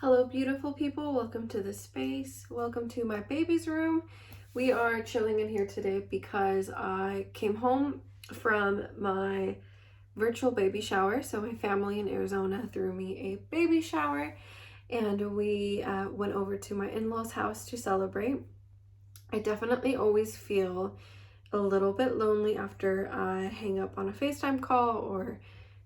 Hello beautiful people, welcome to the space, welcome to my baby's room. We are chilling in here today because I came home from my virtual baby shower. So my family in Arizona threw me a baby shower and we went over to my in-laws house to celebrate. I definitely always feel a little bit lonely after I hang up on a FaceTime call or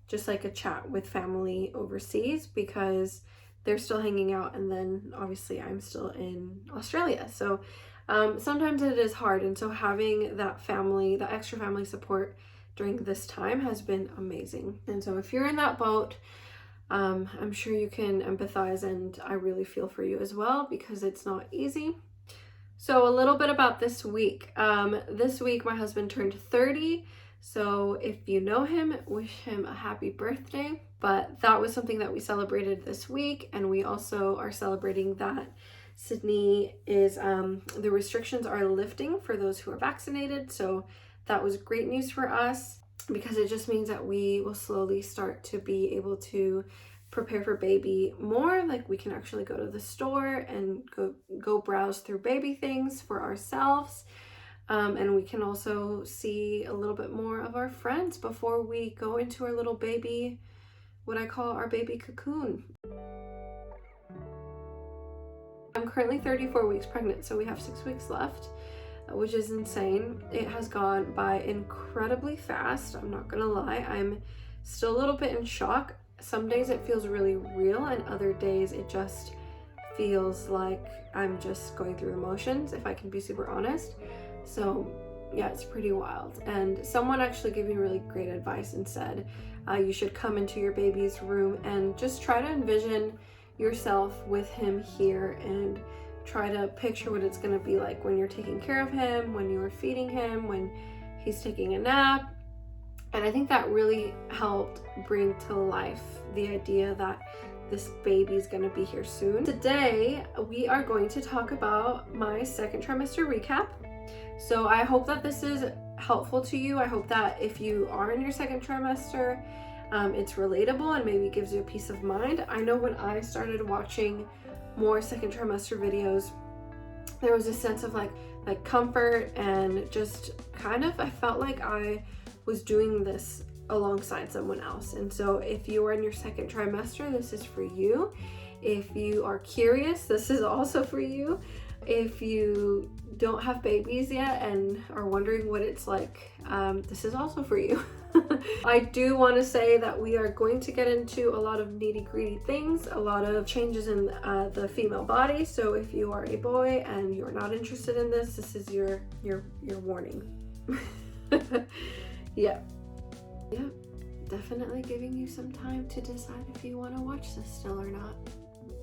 just like a chat with family overseas because they're still hanging out, and then obviously I'm still in Australia. So sometimes it is hard, and so having that family, that extra family support during this time has been amazing. And so if you're in that boat, I'm sure you can empathize, and I really feel for you as well because it's not easy. So a little bit about this week. This week my husband turned 30. So if you know him, wish him a happy birthday. But that was something that we celebrated this week. And we also are celebrating that Sydney is, the restrictions are lifting for those who are vaccinated. So that was great news for us because it just means that we will slowly start to be able to prepare for baby more. Like we can actually go to the store and go browse through baby things for ourselves. And we can also see a little bit more of our friends before we go into our little baby, what I call our baby cocoon. I'm currently 34 weeks pregnant, so we have 6 weeks left, which is insane. It has gone by incredibly fast. I'm not gonna lie. I'm still a little bit in shock. Some days it feels really real, and other days it just feels like I'm just going through the motions, if I can be super honest. So yeah, it's pretty wild. And someone actually gave me really great advice and said you should come into your baby's room and just try to envision yourself with him here and try to picture what it's going to be like when you're taking care of him, when you're feeding him, when he's taking a nap. And I think that really helped bring to life the idea that this baby's gonna be here soon. Today, we are going to talk about my second trimester recap. So I hope that this is helpful to you. I hope that if you are in your second trimester, it's relatable and maybe gives you a peace of mind. I know when I started watching more second trimester videos, there was a sense of like comfort and just kind of, I felt like I was doing this alongside someone else. And so if you are in your second trimester, this is for you. If you are curious, this is also for you. If you don't have babies yet and are wondering what it's like, this is also for you. I do want to say that we are going to get into a lot of nitty-gritty things, a lot of changes in the female body. So if you are a boy and you're not interested in this, this is your warning. Yeah, definitely giving you some time to decide if you want to watch this still or not.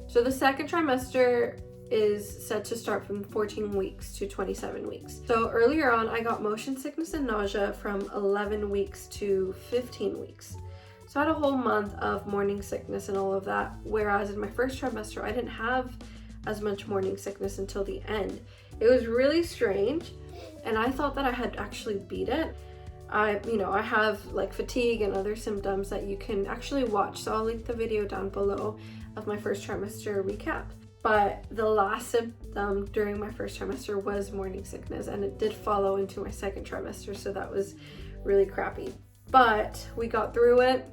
So the second trimester is set to start from 14 weeks to 27 weeks. So earlier on, I got motion sickness and nausea from 11 weeks to 15 weeks. So I had a whole month of morning sickness and all of that, whereas in my first trimester, I didn't have as much morning sickness until the end. It was really strange, and I thought that I had actually beat it. I have like fatigue and other symptoms that you can actually watch. So I'll link the video down below of my first trimester recap. But the last symptom during my first trimester was morning sickness, and it did follow into my second trimester. So that was really crappy. But we got through it.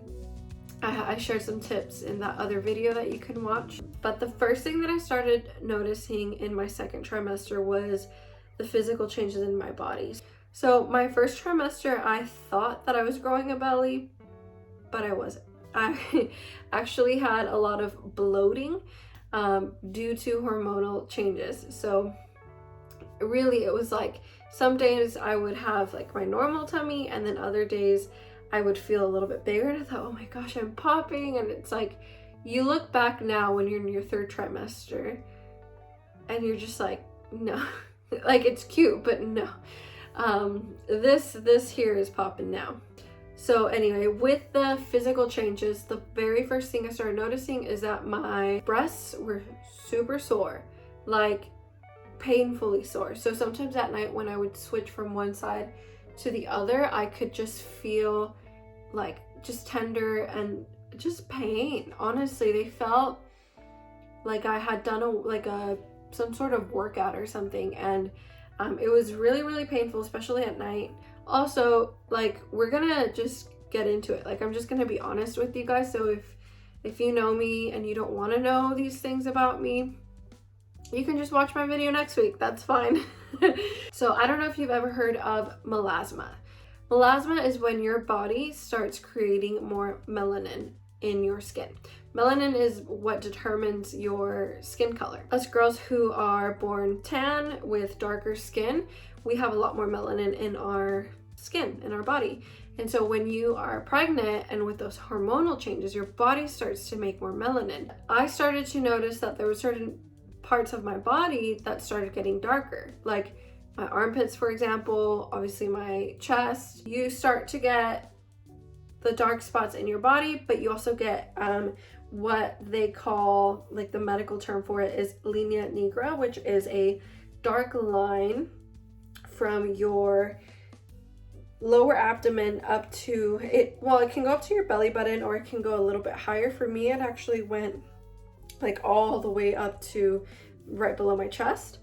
I shared some tips in that other video that you can watch. But the first thing that I started noticing in my second trimester was the physical changes in my body. So my first trimester, I thought that I was growing a belly, but I wasn't. I actually had a lot of bloating due to hormonal changes. So really it was like some days I would have like my normal tummy, and then other days I would feel a little bit bigger, and I thought, oh my gosh, I'm popping. And it's like, you look back now when you're in your third trimester and you're just like, no, like it's cute, but no. This here is popping now. So anyway, with the physical changes, the very first thing I started noticing is that my breasts were super sore, like painfully sore. So sometimes at night when I would switch from one side to the other, I could just feel like just tender and just pain. Honestly, they felt like I had done some sort of workout or something, and it was really, really painful, especially at night. Also, like, we're gonna just get into it. Like, I'm just gonna be honest with you guys. So if you know me and you don't want to know these things about me, you can just watch my video next week. That's fine. So I don't know if you've ever heard of melasma. Melasma is when your body starts creating more melanin in your skin. Melanin is what determines your skin color. Us girls who are born tan with darker skin, we have a lot more melanin in our skin, in our body. And so when you are pregnant and with those hormonal changes, your body starts to make more melanin. I started to notice that there were certain parts of my body that started getting darker, like my armpits, for example, obviously my chest. You start to get the dark spots in your body, but you also get what they call, like the medical term for it is linea nigra, which is a dark line from your lower abdomen up to it. Well, it can go up to your belly button, or it can go a little bit higher. For me, it actually went like all the way up to right below my chest.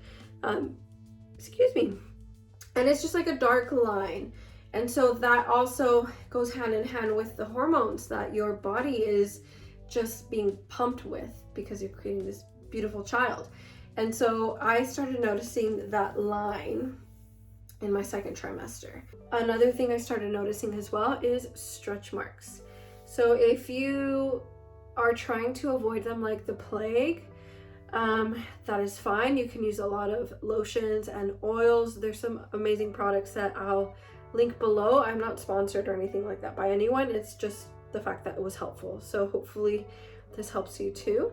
Excuse me. And it's just like a dark line. And so that also goes hand in hand with the hormones that your body is just being pumped with because you're creating this beautiful child. And so I started noticing that line in my second trimester. Another thing I started noticing as well is stretch marks. So if you are trying to avoid them like the plague, that is fine. You can use a lot of lotions and oils. There's some amazing products that I'll link below. I'm not sponsored or anything like that by anyone. It's just the fact that it was helpful. So hopefully this helps you too.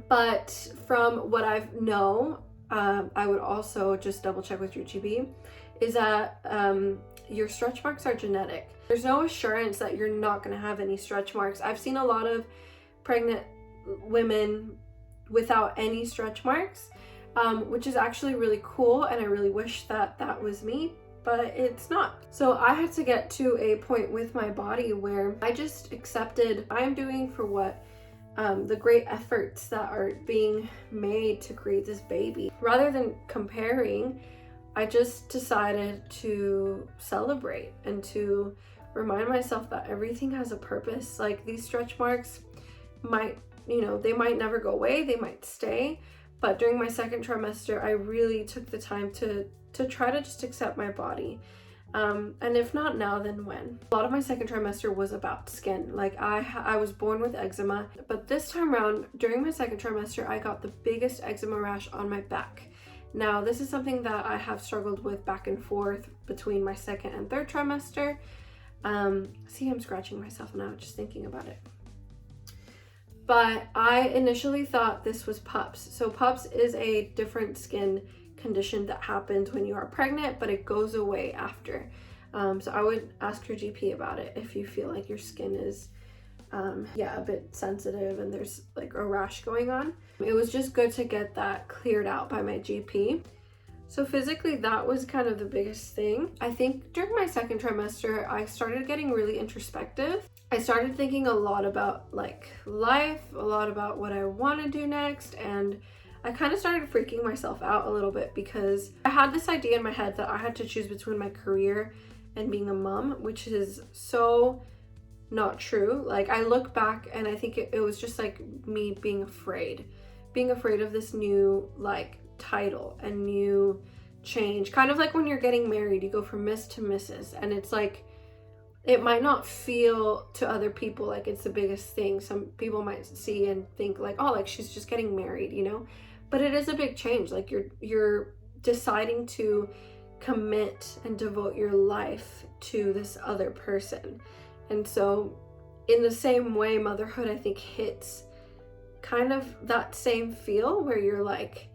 But from what I know, I would also just double check with your GP, is that your stretch marks are genetic. There's no assurance that you're not going to have any stretch marks. I've seen a lot of pregnant women without any stretch marks, which is actually really cool, and I really wish that that was me, but it's not. So I had to get to a point with my body where I just accepted I'm doing for what the great efforts that are being made to create this baby. Rather than comparing, I just decided to celebrate and to remind myself that everything has a purpose. Like, these stretch marks might, they might never go away, they might stay, but during my second trimester, I really took the time to try to just accept my body. And if not now, then when? A lot of my second trimester was about skin. Like, I was born with eczema, but this time around, during my second trimester, I got the biggest eczema rash on my back. Now, this is something that I have struggled with back and forth between my second and third trimester. See, I'm scratching myself now just thinking about it. But I initially thought this was PUPS. So PUPS is a different skin condition that happens when you are pregnant, but it goes away after. So I would ask your GP about it if you feel like your skin is a bit sensitive and there's like a rash going on. It was just good to get that cleared out by my GP. So physically, that was kind of the biggest thing. I think during my second trimester, I started getting really introspective. I started thinking a lot about like life, a lot about what I want to do next, and I kind of started freaking myself out a little bit because I had this idea in my head that I had to choose between my career and being a mom, which is so not true. Like, I look back and I think it was just like me being afraid of this new like title and new change. Kind of like when you're getting married, you go from Miss to Mrs. and it's like, it might not feel to other people like it's the biggest thing. Some people might see and think like, oh, like she's just getting married, but it is a big change. Like, you're deciding to commit and devote your life to this other person. And so in the same way, motherhood, I think, hits kind of that same feel where you're like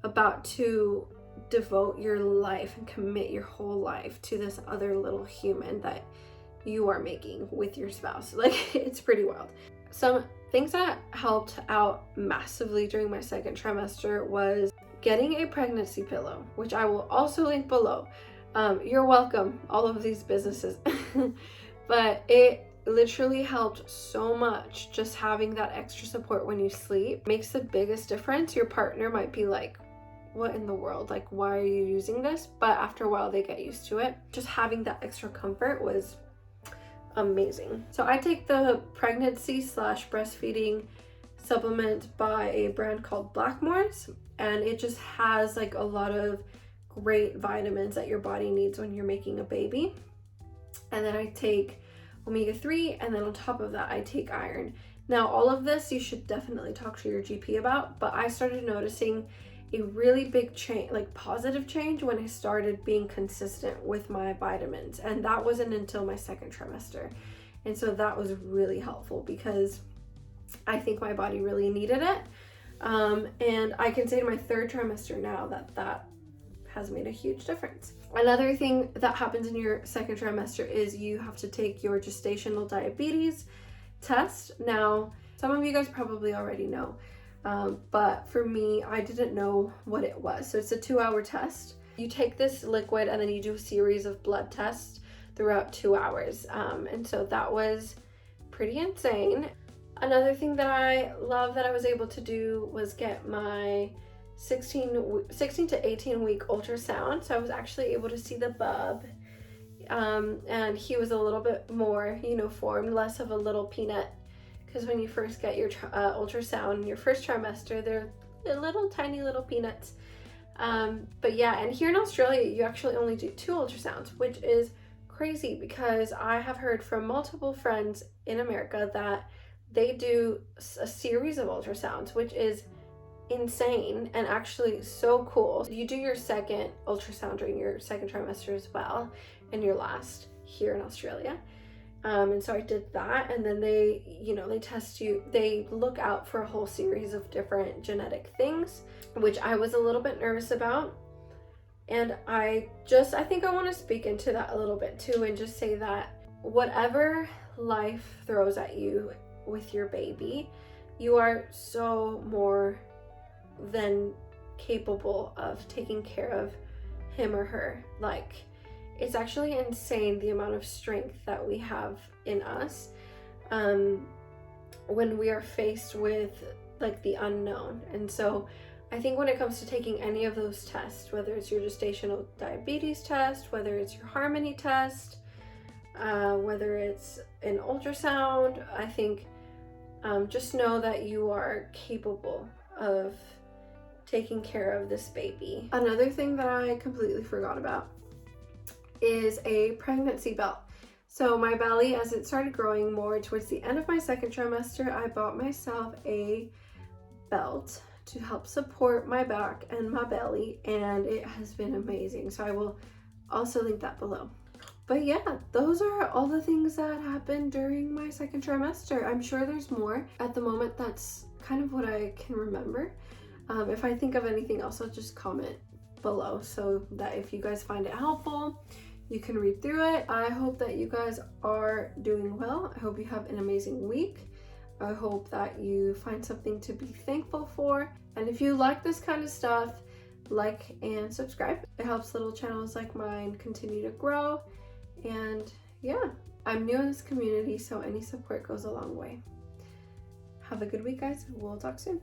about to devote your life and commit your whole life to this other little human that you are making with your spouse. Like, it's pretty wild. Some things that helped out massively during my second trimester was getting a pregnancy pillow, which I will also link below. You're welcome, all of these businesses. But it literally helped so much. Just having that extra support when you sleep makes the biggest difference. Your partner might be like, what in the world? Like, why are you using this? But after a while, they get used to it. Just having that extra comfort was amazing. So I take the pregnancy/breastfeeding supplement by a brand called Blackmore's, and it just has like a lot of great vitamins that your body needs when you're making a baby. And then I take omega-3, and then on top of that I take iron. Now all of this you should definitely talk to your GP about, but I started noticing a really big change, like positive change, when I started being consistent with my vitamins, and that wasn't until my second trimester. And so that was really helpful because I think my body really needed it. And I can say to my third trimester now that has made a huge difference. Another thing that happens in your second trimester is you have to take your gestational diabetes test. Now, some of you guys probably already know, but for me, I didn't know what it was. So it's a 2-hour test. You take this liquid and then you do a series of blood tests throughout 2 hours. And so that was pretty insane. Another thing that I love that I was able to do was get my 16 to 18 week ultrasound. So I was actually able to see the bub, and he was a little bit more formed, less of a little peanut, because when you first get your ultrasound in your first trimester, they're little tiny little peanuts. But yeah, and here in Australia you actually only do 2 ultrasounds, which is crazy because I have heard from multiple friends in America that they do a series of ultrasounds, which is insane and actually so cool. You do your second ultrasound during your second trimester as well, and your last here in Australia. And so I did that, and then they test you, they look out for a whole series of different genetic things, which I was a little bit nervous about. And I think I want to speak into that a little bit too, and just say that whatever life throws at you with your baby, you are so more than capable of taking care of him or her. Like, it's actually insane the amount of strength that we have in us when we are faced with like the unknown. And so I think when it comes to taking any of those tests, whether it's your gestational diabetes test, whether it's your harmony test, whether it's an ultrasound, I think just know that you are capable of taking care of this baby. Another thing that I completely forgot about is a pregnancy belt. So my belly, as it started growing more towards the end of my second trimester, I bought myself a belt to help support my back and my belly, and it has been amazing. So I will also link that below. But yeah, those are all the things that happened during my second trimester. I'm sure there's more. At the moment, that's kind of what I can remember. If I think of anything else, I'll just comment below so that if you guys find it helpful, you can read through it. I hope that you guys are doing well. I hope you have an amazing week. I hope that you find something to be thankful for. And if you like this kind of stuff, like and subscribe. It helps little channels like mine continue to grow. And yeah, I'm new in this community, so any support goes a long way. Have a good week, guys. We'll talk soon.